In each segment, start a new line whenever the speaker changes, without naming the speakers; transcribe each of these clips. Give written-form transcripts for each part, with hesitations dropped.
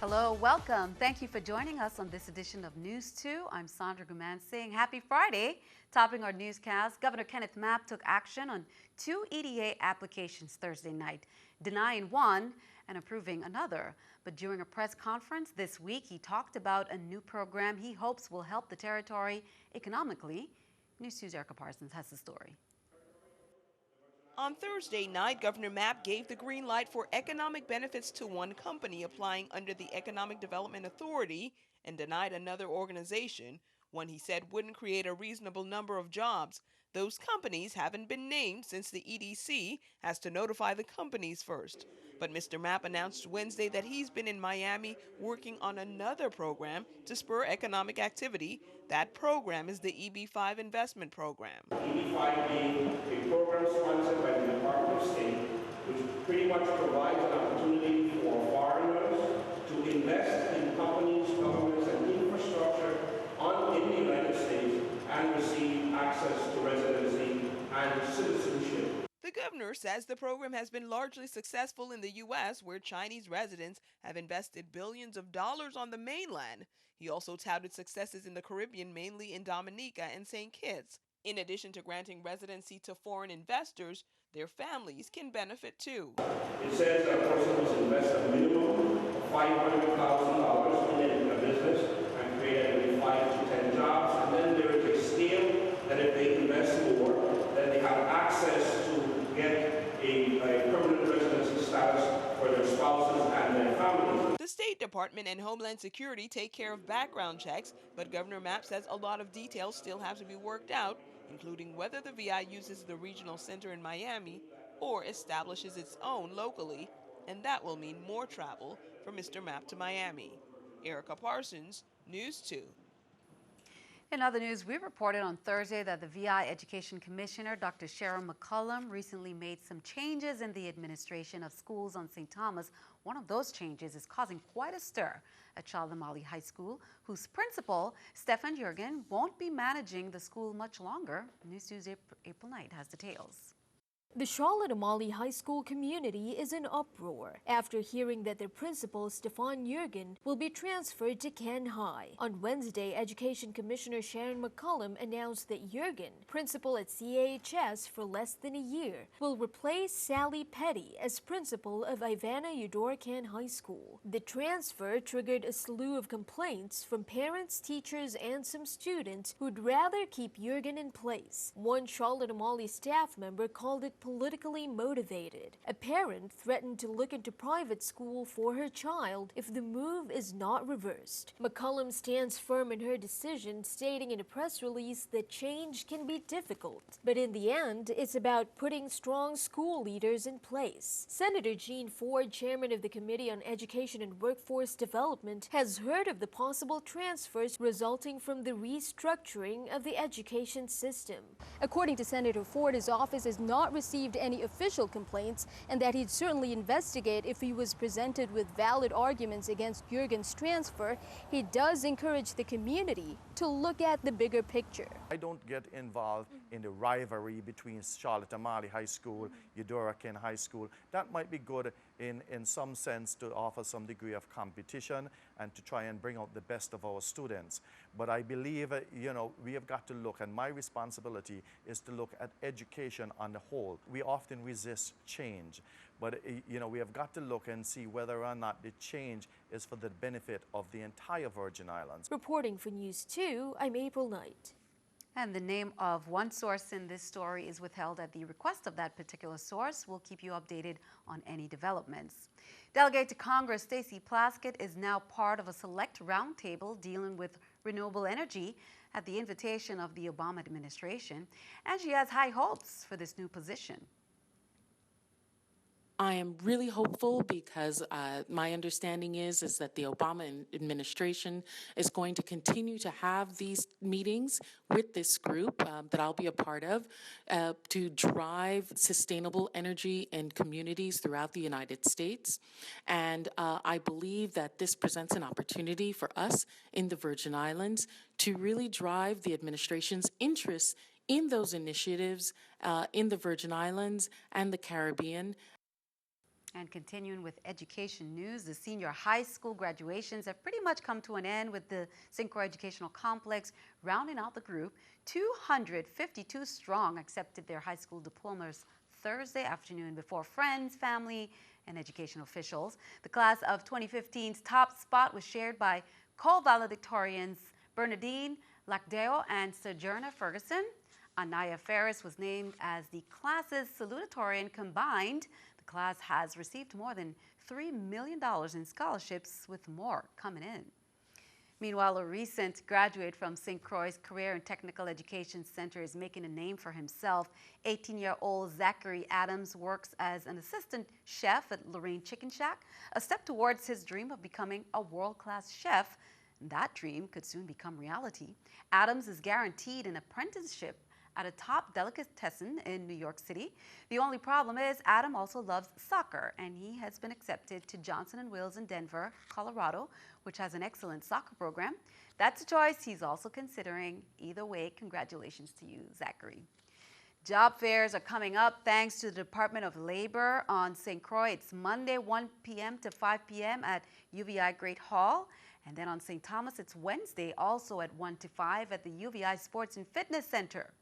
Hello, welcome. Thank you for joining us on this edition of News 2. I'm Sandra Guman saying happy Friday. Topping our newscast, Governor Kenneth Mapp took action on 2 EDA applications Thursday night, denying one and approving another. But during a press conference this week, he talked about a new program he hopes will help the territory economically. News 2's Erica Parsons has the story.
On Thursday night, Governor Mapp gave the green light for economic benefits to one company applying under the Economic Development Authority and denied another organization, one he said wouldn't create a reasonable number of jobs. Those companies haven't been named since the EDC has to notify the companies first. But Mr. Mapp announced Wednesday that he's been in Miami working on another program to spur economic activity. That program is the EB5 investment program.
EB5 being a program sponsored by the Department of State, which pretty much provides an opportunity for foreigners to invest in companies, governments, and infrastructure in the United States and receive access to residency and citizenship.
The governor says the program has been largely successful in the U.S., where Chinese residents have invested billions of dollars on the mainland. He also touted successes in the Caribbean, mainly in Dominica and St. Kitts. In addition to granting residency to foreign investors, their families can benefit too.
It says that a person must invest a minimum of $500,000 in a business and create at least 5 to 10 jobs. And then there is a scale that if they invest more, then they have access to get a permanent residency status for their spouses and their families.
The State Department and Homeland Security take care of background checks, but Governor Mapp says a lot of details still have to be worked out, including whether the VI uses the regional center in Miami or establishes its own locally, and that will mean more travel for Mr. Mapp to Miami. Erica Parsons, News 2.
In other news, we reported on Thursday that the VI Education Commissioner, Dr. Sharon McCullum, recently made some changes in the administration of schools on St. Thomas. One of those changes is causing quite a stir at Charlotte Amalie High School, whose principal, Stefan Jurgen, won't be managing the school much longer. News 2's April Knight has details.
The Charlotte Amalie High School community is in uproar after hearing that their principal, Stefan Jurgen, will be transferred to Ken High. On Wednesday, Education Commissioner Sharon McCullum announced that Jurgen, principal at CAHS for less than a year, will replace Sally Petty as principal of Ivana Eudora Ken High School. The transfer triggered a slew of complaints from parents, teachers, and some students who'd rather keep Jurgen in place. One Charlotte Amalie staff member called it politically motivated. A parent threatened to look into private school for her child if the move is not reversed. McCullum stands firm in her decision, stating in a press release that change can be difficult, but in the end, it's about putting strong school leaders in place. Senator Jean Ford, chairman of the Committee on Education and Workforce Development, has heard of the possible transfers resulting from the restructuring of the education system.
According to Senator Ford, his office has not received any official complaints and that he'd certainly investigate if he was presented with valid arguments against Jurgen's transfer. He does encourage the community to look at the bigger picture.
I don't get involved in the rivalry between Charlotte Amalie High School, Eudora Ken High School. That might be good in some sense to offer some degree of competition and to try and bring out the best of our students. But I believe, we have got to look, and my responsibility is to look at education on the whole. We often resist change, but we have got to look and see whether or not the change is for the benefit of the entire Virgin Islands.
Reporting for News 2, I'm April Knight.
And the name of one source in this story is withheld at the request of that particular source. We'll keep you updated on any developments. Delegate to Congress Stacey Plaskett is now part of a select roundtable dealing with renewable energy at the invitation of the Obama administration, and she has high hopes for this new position.
I am really hopeful because my understanding is that the Obama administration is going to continue to have these meetings with this group that I'll be a part of to drive sustainable energy in communities throughout the United States. And I believe that this presents an opportunity for us in the Virgin Islands to really drive the administration's interests in those initiatives in the Virgin Islands and the Caribbean.
And continuing with education news, the senior high school graduations have pretty much come to an end with the St. Croix Educational Complex rounding out the group. 252 strong accepted their high school diplomas Thursday afternoon before friends, family, and education officials. The class of 2015's top spot was shared by co-valedictorians Bernadine Lacdeo and Sojourner Ferguson. Anaya Ferris was named as the class's salutatorian. Combined, the class has received more than $3 million in scholarships, with more coming in. Meanwhile, a recent graduate from St. Croix Career and Technical Education Center is making a name for himself. 18-year-old Zachary Adams works as an assistant chef at Lorraine Chicken Shack, a step towards his dream of becoming a world-class chef. That dream could soon become reality. Adams is guaranteed an apprenticeship at a top delicatessen in New York City. The only problem is Adam also loves soccer, and he has been accepted to Johnson & Wales in Denver, Colorado, which has an excellent soccer program. That's a choice he's also considering. Either way, congratulations to you, Zachary. Job fairs are coming up thanks to the Department of Labor on St. Croix. It's Monday, 1 p.m. to 5 p.m. at UVI Great Hall. And then on St. Thomas, it's Wednesday, also at 1 to 5 at the UVI Sports and Fitness Center.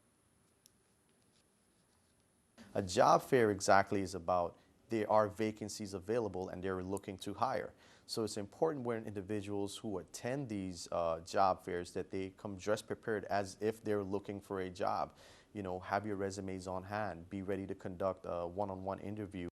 A job fair exactly is about there are vacancies available and they're looking to hire. So it's important when individuals who attend these job fairs that they come dressed prepared as if they're looking for a job. You know, have your resumes on hand, be ready to conduct a one-on-one interview.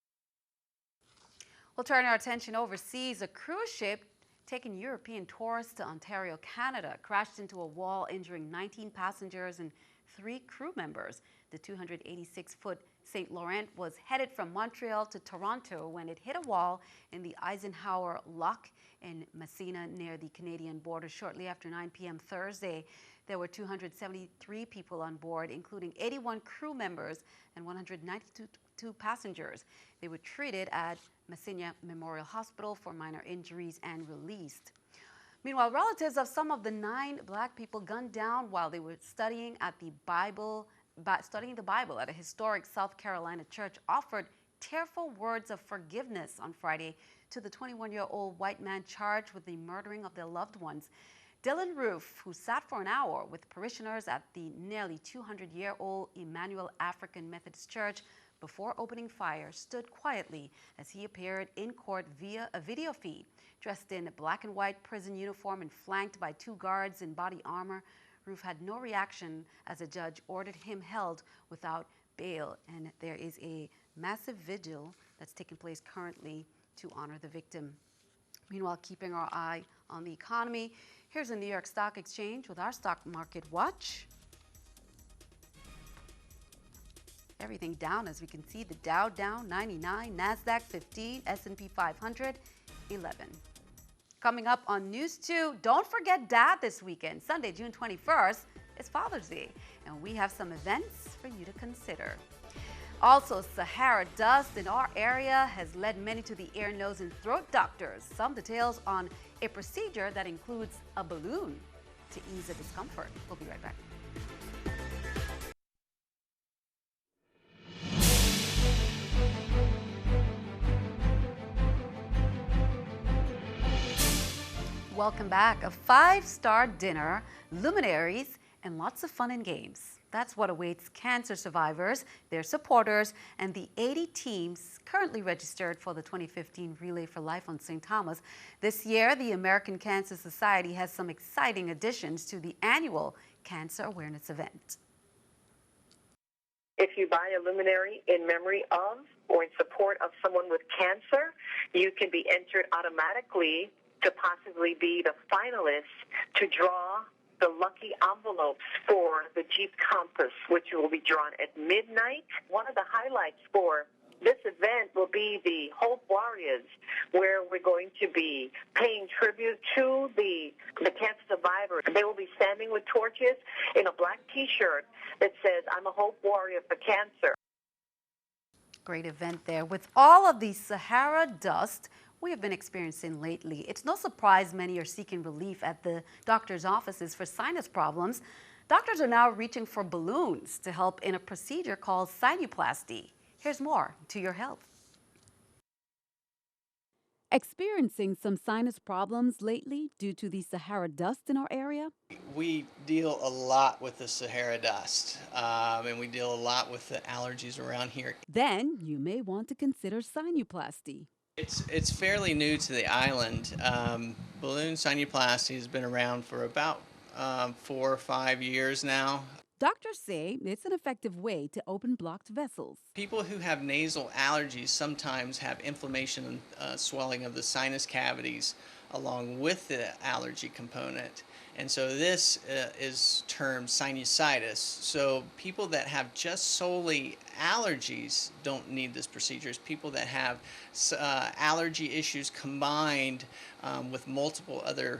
We'll turn our attention overseas. A cruise ship taking European tourists to Ontario, Canada, crashed into a wall, injuring 19 passengers and 3 crew members. The 286-foot St. Laurent was headed from Montreal to Toronto when it hit a wall in the Eisenhower Lock in Messina near the Canadian border shortly after 9 p.m. Thursday. There were 273 people on board, including 81 crew members and 192 passengers. They were treated at Messina Memorial Hospital for minor injuries and released. Meanwhile, relatives of some of the 9 black people gunned down while they were studying the Bible at a historic South Carolina church offered tearful words of forgiveness on Friday to the 21-year-old white man charged with the murdering of their loved ones. Dylan Roof, who sat for an hour with parishioners at the nearly 200-year-old Emmanuel African Methodist Church before opening fire, stood quietly as he appeared in court via a video feed. Dressed in a black and white prison uniform and flanked by 2 guards in body armor, Roof had no reaction as a judge ordered him held without bail. And there is a massive vigil that's taking place currently to honor the victim. Meanwhile, keeping our eye on the economy, here's the New York Stock Exchange with our stock market watch. Everything down, as we can see. The Dow down 99, NASDAQ 15, S&P 500 11. Coming up on News 2, don't forget Dad this weekend. Sunday, June 21st, is Father's Day, and we have some events for you to consider. Also, Sahara dust in our area has led many to the ear, nose, and throat doctors. Some details on a procedure that includes a balloon to ease the discomfort. We'll be right back. Welcome back. A 5-star dinner, luminaries, and lots of fun and games. That's what awaits cancer survivors, their supporters, and the 80 teams currently registered for the 2015 Relay for Life on St. Thomas. This year, the American Cancer Society has some exciting additions to the annual cancer awareness event.
If you buy a luminary in memory of or in support of someone with cancer, you can be entered automatically to possibly be the finalist to draw the lucky envelopes for the Jeep Compass, which will be drawn at midnight. One of the highlights for this event will be the Hope Warriors, where we're going to be paying tribute to the cancer survivor. They will be standing with torches in a black T-shirt that says, "I'm a Hope Warrior for Cancer."
Great event there. With all of the Sahara dust we have been experiencing lately, it's no surprise many are seeking relief at the doctor's offices for sinus problems. Doctors are now reaching for balloons to help in a procedure called sinuplasty. Here's more to your health. Experiencing some sinus problems lately due to the Sahara dust in our area?
We deal a lot with the Sahara dust, and we deal a lot with the allergies around here.
Then you may want to consider sinuplasty.
It's fairly new to the island. Balloon sinuplasty has been around for about 4 or 5 years now.
Doctors say it's an effective way to open blocked vessels.
People who have nasal allergies sometimes have inflammation and swelling of the sinus cavities along with the allergy component. And so this is termed sinusitis. So people that have just solely allergies don't need this procedure. It's people that have allergy issues combined with multiple other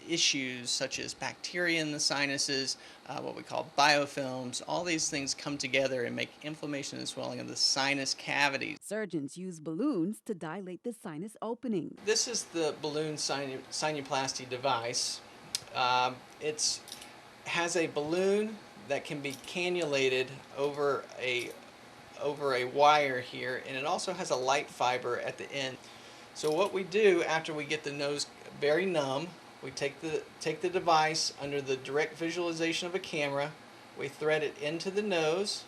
issues such as bacteria in the sinuses, what we call biofilms. All these things come together and make inflammation and swelling of the sinus cavities.
Surgeons use balloons to dilate the sinus openings.
This is the balloon sinuplasty device. It has a balloon that can be cannulated over a wire here, and it also has a light fiber at the end. So what we do after we get the nose very numb, we take the device under the direct visualization of a camera, we thread it into the nose.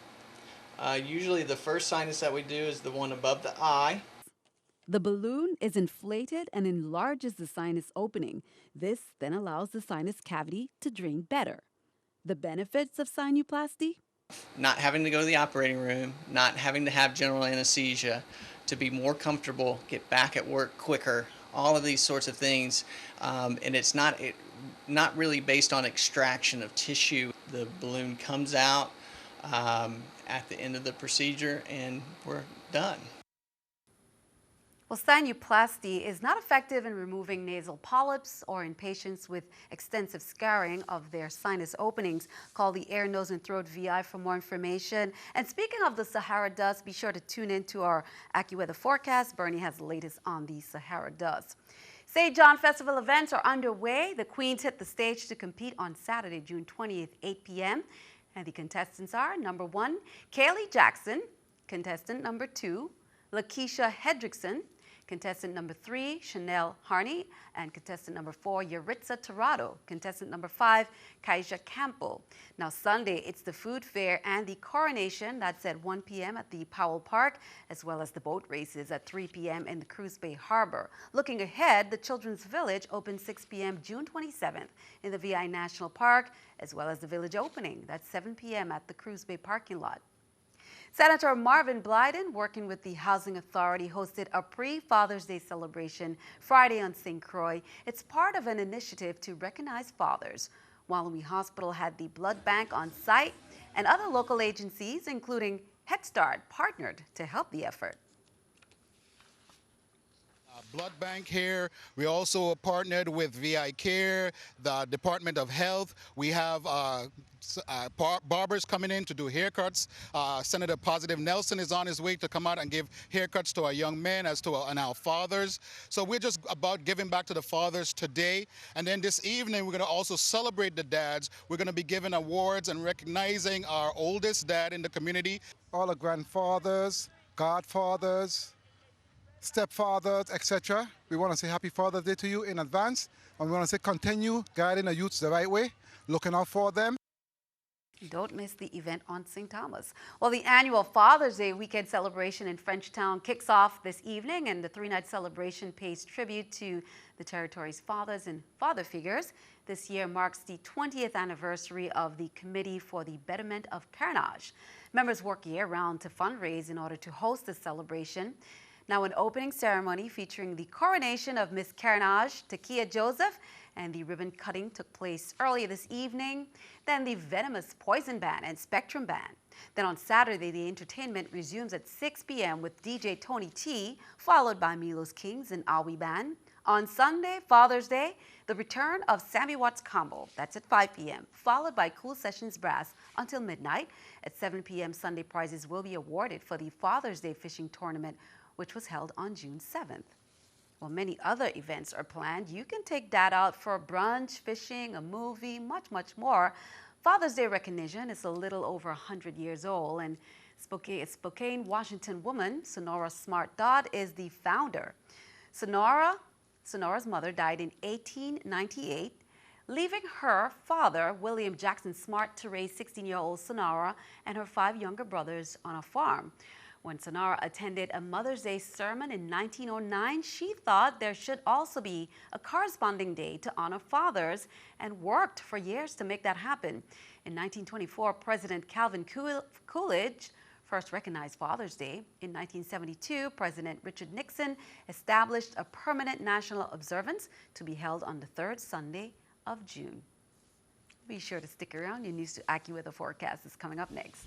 Usually the first sinus that we do is the one above the eye.
The balloon is inflated and enlarges the sinus opening. This then allows the sinus cavity to drain better. The benefits of sinuplasty?
Not having to go to the operating room, not having to have general anesthesia, to be more comfortable, get back at work quicker, all of these sorts of things. And it's not really based on extraction of tissue. The balloon comes out at the end of the procedure and we're done.
Well, sinuplasty is not effective in removing nasal polyps or in patients with extensive scarring of their sinus openings. Call the Ear, Nose, and Throat VI for more information. And speaking of the Sahara dust, be sure to tune in to our AccuWeather forecast. Bernie has the latest on the Sahara dust. St. John Festival events are underway. The Queens hit the stage to compete on Saturday, June 20th, 8 p.m. And the contestants are number 1, Kaylee Jackson, contestant number 2, Lakeisha Hendrickson, contestant number 3, Chanel Harney, and contestant number 4, Yaritza Torrado. Contestant number 5, Kaisha Campbell. Now Sunday, it's the food fair and the coronation. That's at 1 p.m. at the Powell Park, as well as the boat races at 3 p.m. in the Cruise Bay Harbor. Looking ahead, the Children's Village opens 6 p.m. June 27th in the VI National Park, as well as the village opening. That's 7 p.m. at the Cruise Bay parking lot. Senator Marvin Blyden, working with the Housing Authority, hosted a pre-Father's Day celebration Friday on St. Croix. It's part of an initiative to recognize fathers. Wallonie Hospital had the blood bank on site, and other local agencies, including Head Start, partnered to help the effort.
Blood bank here. We also partnered with VI Care, the Department of Health. We have barbers coming in to do haircuts. Senator Positive Nelson is on his way to come out and give haircuts to our young men and our fathers. So we're just about giving back to the fathers today. And then this evening, we're going to also celebrate the dads. We're going to be giving awards and recognizing our oldest dad in the community.
All the grandfathers, godfathers, stepfathers, etc. We want to say Happy Father's Day to you in advance. And we want to say continue guiding the youths the right way, looking out for them.
Don't miss the event on St. Thomas. Well, the annual Father's Day weekend celebration in Frenchtown kicks off this evening, and the three-night celebration pays tribute to the territory's fathers and father figures. This year marks the 20th anniversary of the Committee for the Betterment of Carnage. Members work year-round to fundraise in order to host the celebration. Now, an opening ceremony featuring the coronation of Miss Carnage, Takia Joseph, and the ribbon cutting took place earlier this evening. Then the Venomous Poison Band and Spectrum Band. Then on Saturday, the entertainment resumes at 6 p.m. with DJ Tony T, followed by Milos Kings and Awi Band. On Sunday, Father's Day, the return of Sammy Watts Combo. That's at 5 p.m., followed by Cool Sessions Brass until midnight. At 7 p.m., Sunday prizes will be awarded for the Father's Day fishing tournament, which was held on June 7th. Well, many other events are planned. You can take Dad out for brunch, fishing, a movie, much, much more. Father's Day recognition is a little over 100 years old, and Spokane, Washington woman Sonora Smart Dodd is the founder. Sonora's mother died in 1898, leaving her father, William Jackson Smart, to raise 16-year-old Sonora and her 5 younger brothers on a farm. When Sonora attended a Mother's Day sermon in 1909, she thought there should also be a corresponding day to honor fathers and worked for years to make that happen. In 1924, President Calvin Coolidge first recognized Father's Day. In 1972, President Richard Nixon established a permanent national observance to be held on the 3rd Sunday of June. Be sure to stick around. Your News to Accu Weather forecast is coming up next.